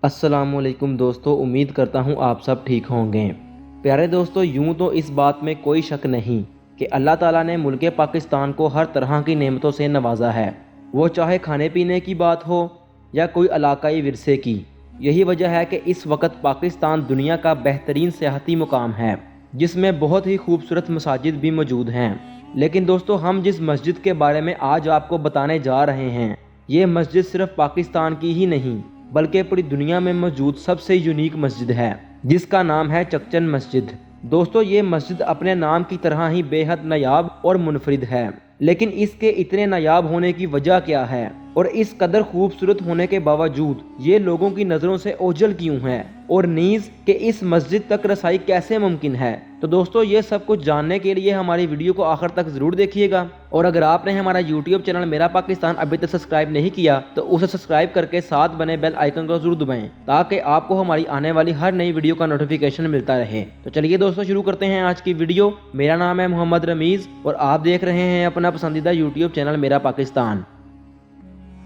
السلام علیکم دوستو، امید کرتا ہوں آپ سب ٹھیک ہوں گے۔ پیارے دوستو، یوں تو اس بات میں کوئی شک نہیں کہ اللہ تعالیٰ نے ملک پاکستان کو ہر طرح کی نعمتوں سے نوازا ہے، وہ چاہے کھانے پینے کی بات ہو یا کوئی علاقائی ورثے کی۔ یہی وجہ ہے کہ اس وقت پاکستان دنیا کا بہترین سیاحتی مقام ہے، جس میں بہت ہی خوبصورت مساجد بھی موجود ہیں۔ لیکن دوستو، ہم جس مسجد کے بارے میں آج آپ کو بتانے جا رہے ہیں، یہ مسجد صرف پاکستان کی ہی نہیں بلکہ پوری دنیا میں موجود سب سے یونیک مسجد ہے، جس کا نام ہے چکچن مسجد۔ دوستو، یہ مسجد اپنے نام کی طرح ہی بے حد نایاب اور منفرد ہے، لیکن اس کے اتنے نایاب ہونے کی وجہ کیا ہے اور اس قدر خوبصورت ہونے کے باوجود یہ لوگوں کی نظروں سے اوجھل کیوں ہے، اور نیز کہ اس مسجد تک رسائی کیسے ممکن ہے؟ تو دوستو، یہ سب کچھ جاننے کے لیے ہماری ویڈیو کو آخر تک ضرور دیکھیے گا، اور اگر آپ نے ہمارا یوٹیوب چینل میرا پاکستان ابھی تک سبسکرائب نہیں کیا تو اسے سبسکرائب کر کے ساتھ بنے بیل آئیکن کو ضرور دبائیں تاکہ آپ کو ہماری آنے والی ہر نئی ویڈیو کا نوٹیفیکیشن ملتا رہے۔ تو چلیے دوستو، شروع کرتے ہیں آج کی ویڈیو۔ میرا نام ہے محمد رمیز اور آپ دیکھ رہے ہیں اپنا پسندیدہ یوٹیوب چینل میرا پاکستان۔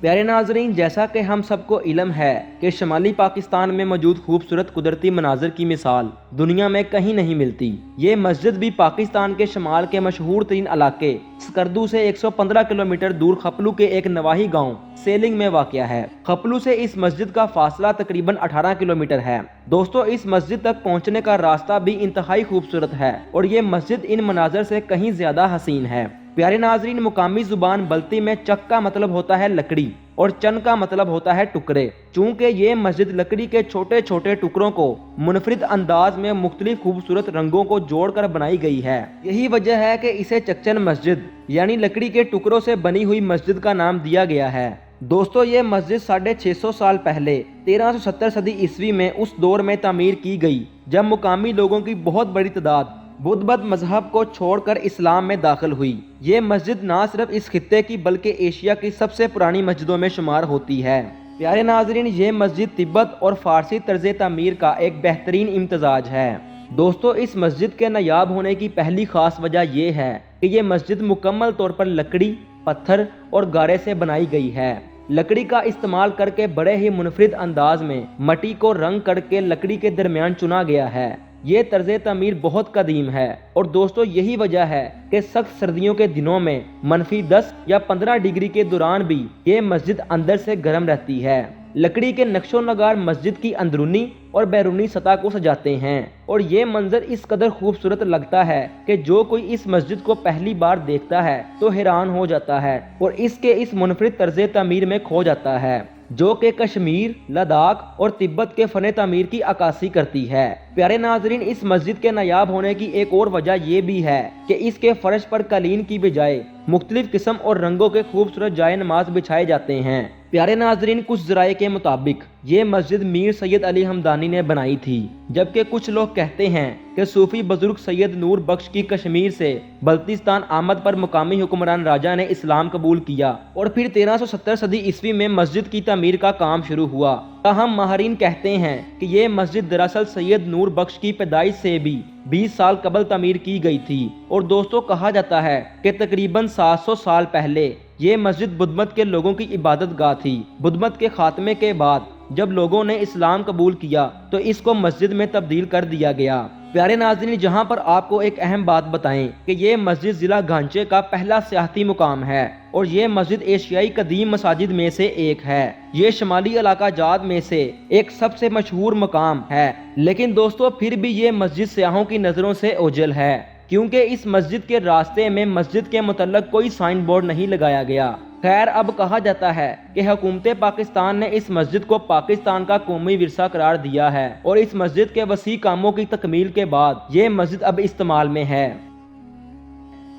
پیارے ناظرین، جیسا کہ ہم سب کو علم ہے کہ شمالی پاکستان میں موجود خوبصورت قدرتی مناظر کی مثال دنیا میں کہیں نہیں ملتی۔ یہ مسجد بھی پاکستان کے شمال کے مشہور ترین علاقے سکردو سے 115 کلومیٹر دور خپلو کے ایک نواحی گاؤں سیلنگ میں واقع ہے۔ خپلو سے اس مسجد کا فاصلہ تقریباً 18 کلومیٹر ہے۔ دوستو، اس مسجد تک پہنچنے کا راستہ بھی انتہائی خوبصورت ہے اور یہ مسجد ان مناظر سے کہیں زیادہ حسین ہے۔ پیارے ناظرین، مقامی زبان بلتی میں چک کا مطلب ہوتا ہے لکڑی اور چن کا مطلب ہوتا ہے ٹکڑے۔ چونکہ یہ مسجد لکڑی کے چھوٹے چھوٹے ٹکڑوں کو منفرد انداز میں مختلف خوبصورت رنگوں کو جوڑ کر بنائی گئی ہے، یہی وجہ ہے کہ اسے چکچن مسجد یعنی لکڑی کے ٹکڑوں سے بنی ہوئی مسجد کا نام دیا گیا ہے۔ دوستو، یہ مسجد 650 سال پہلے 1370 صدی عیسوی میں اس دور میں تعمیر کی گئی جب مقامی لوگوں کی بہت بڑی تعداد بدھ مذہب کو چھوڑ کر اسلام میں داخل ہوئی۔ یہ مسجد نہ صرف اس خطے کی بلکہ ایشیا کی سب سے پرانی مسجدوں میں شمار ہوتی ہے۔ پیارے ناظرین، یہ مسجد تبت اور فارسی طرز تعمیر کا ایک بہترین امتزاج ہے۔ دوستو، اس مسجد کے نایاب ہونے کی پہلی خاص وجہ یہ ہے کہ یہ مسجد مکمل طور پر لکڑی، پتھر اور گارے سے بنائی گئی ہے۔ لکڑی کا استعمال کر کے بڑے ہی منفرد انداز میں مٹی کو رنگ کر کے لکڑی کے درمیان چنا گیا ہے۔ یہ طرز تعمیر بہت قدیم ہے اور دوستو، یہی وجہ ہے کہ سخت سردیوں کے دنوں میں -10 یا 15 ڈگری کے دوران بھی یہ مسجد اندر سے گرم رہتی ہے۔ لکڑی کے نقش و نگار مسجد کی اندرونی اور بیرونی سطح کو سجاتے ہیں اور یہ منظر اس قدر خوبصورت لگتا ہے کہ جو کوئی اس مسجد کو پہلی بار دیکھتا ہے تو حیران ہو جاتا ہے اور اس کے اس منفرد طرز تعمیر میں کھو جاتا ہے، جو کہ کشمیر، لداخ اور تبت کے فن تعمیر کی عکاسی کرتی ہے۔ پیارے ناظرین، اس مسجد کے نایاب ہونے کی ایک اور وجہ یہ بھی ہے کہ اس کے فرش پر قالین کی بجائے مختلف قسم اور رنگوں کے خوبصورت جائے نماز بچھائے جاتے ہیں۔ پیارے ناظرین، کچھ ذرائع کے مطابق یہ مسجد میر سید علی ہمدانی نے بنائی تھی، جبکہ کچھ لوگ کہتے ہیں کہ صوفی بزرگ سید نور بخش کی کشمیر سے بلتستان آمد پر مقامی حکمران راجہ نے اسلام قبول کیا اور پھر 1370 صدی عیسوی میں مسجد کی تعمیر کا کام شروع ہوا۔ تاہم ماہرین کہتے ہیں کہ یہ مسجد دراصل سید نور بخش کی پیدائش سے بھی 20 سال قبل تعمیر کی گئی تھی، اور دوستو، کہا جاتا ہے کہ تقریباً 700 سال پہلے یہ مسجد بدھ مت کے لوگوں کی عبادت گاہ تھی۔ بدھ مت کے خاتمے کے بعد جب لوگوں نے اسلام قبول کیا تو اس کو مسجد میں تبدیل کر دیا گیا۔ پیارے ناظرین، جہاں پر آپ کو ایک اہم بات بتائیں کہ یہ مسجد ضلع گانچے کا پہلا سیاحتی مقام ہے اور یہ مسجد ایشیائی قدیم مساجد میں سے ایک ہے۔ یہ شمالی علاقہ جات میں سے ایک سب سے مشہور مقام ہے، لیکن دوستو پھر بھی یہ مسجد سیاحوں کی نظروں سے اوجھل ہے کیونکہ اس مسجد کے راستے میں مسجد کے متعلق کوئی سائن بورڈ نہیں لگایا گیا۔ خیر، اب کہا جاتا ہے کہ حکومت پاکستان نے اس مسجد کو پاکستان کا قومی ورثہ قرار دیا ہے اور اس مسجد کے وسیع کاموں کی تکمیل کے بعد یہ مسجد اب استعمال میں ہے۔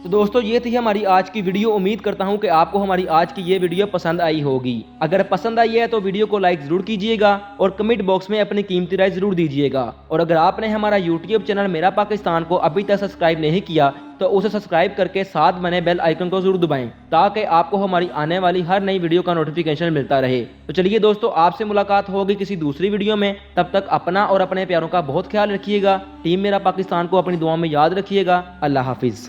تو دوستو، یہ تھی ہماری آج کی ویڈیو۔ امید کرتا ہوں کہ آپ کو ہماری آج کی یہ ویڈیو پسند آئی ہوگی۔ اگر پسند آئی ہے تو ویڈیو کو لائک ضرور کیجئے گا اور کمنٹ باکس میں اپنی قیمتی رائے ضرور دیجئے گا، اور اگر آپ نے ہمارا یوٹیوب چینل میرا پاکستان کو ابھی تک سبسکرائب نہیں کیا تو اسے سبسکرائب کر کے ساتھ بنے بیل آئیکن کو ضرور دبائیں تاکہ آپ کو ہماری آنے والی ہر نئی ویڈیو کا نوٹیفیکیشن ملتا رہے۔ تو چلیے دوستو، آپ سے ملاقات ہوگی کسی دوسری ویڈیو میں، تب تک اپنا اور اپنے پیاروں کا بہت خیال رکھیے گا۔ ٹیم میرا پاکستان کو اپنی دعاؤں میں یاد رکھیے گا۔ اللہ حافظ۔